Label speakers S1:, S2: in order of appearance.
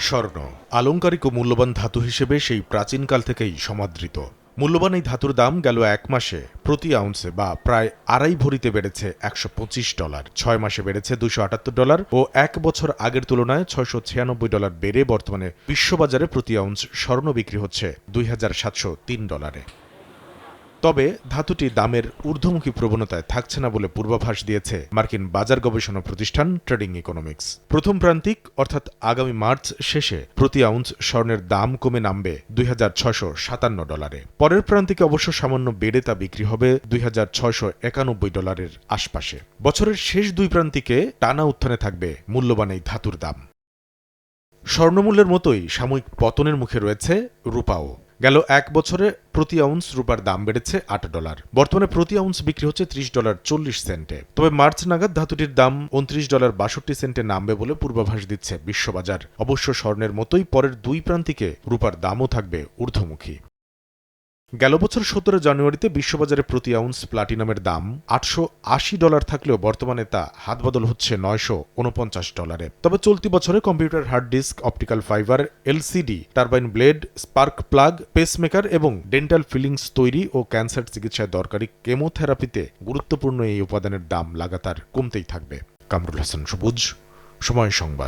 S1: স্বর্ণ আলংকারিক ও মূল্যবান ধাতু হিসেবে সেই প্রাচীনকাল থেকেই সমাদৃত। মূল্যবান এই ধাতুর দাম গেল এক মাসে প্রতি আউন্সে বা প্রায় আড়াই ভরিতে বেড়েছে $125, 6 মাসে বেড়েছে $278 ও এক বছর আগের তুলনায় $696 বেড়ে বর্তমানে বিশ্ববাজারে প্রতি আউন্স স্বর্ণ বিক্রি হচ্ছে $2703। তবে ধাতুটি দামের ঊর্ধ্বমুখী প্রবণতায় থাকছে না বলে পূর্বাভাস দিয়েছে মার্কিন বাজার গবেষণা প্রতিষ্ঠান ট্রেডিং ইকোনমিক্স। প্রথম প্রান্তিক অর্থাৎ আগামী মার্চ শেষে প্রতি আউন্স স্বর্ণের দাম কমে নামবে $2657। পরের প্রান্তিকে অবশ্য সামান্য বেড়ে তা বিক্রি হবে $2691 আশপাশে। বছরের শেষ দুই প্রান্তিকে টানা উত্থানে থাকবে মূল্যবান এই ধাতুর দাম। স্বর্ণমূল্যের মতোই সাময়িক পতনের মুখে রয়েছে রূপাও। গেল এক বছরে প্রতি আউন্স রূপার দাম বেড়েছে $8। বর্তমানে প্রতি আউন্স বিক্রি হচ্ছে $30.40। তবে মার্চ নাগাদ ধাতুটির দাম $29.62 নামবে বলে পূর্বাভাস দিচ্ছে বিশ্ববাজার। অবশ্য স্বর্ণের মতোই পরের দুই প্রান্তিকে রূপার দামও থাকবে ঊর্ধ্বমুখী। গেল বছর 17 জানুয়ারিতে বিশ্ববাজারে প্রতি আউন্স প্লাটিনামের দাম $880 থাকলেও বর্তমানে তা হাতবদল হচ্ছে $949। তবে চলতি বছরে computer hard disk, optical fibre, LCD, turbine blade, spark plug, pacemaker এবং ডেন্টাল ফিলিংস তৈরি ও ক্যান্সার চিকিৎসায় দরকারি কেমোথেরাপিতে গুরুত্বপূর্ণ এই উপাদানের দাম লাগাতার কমতেই থাকবে। কামরুল হাসান সবুজ, সময় সংবাদ।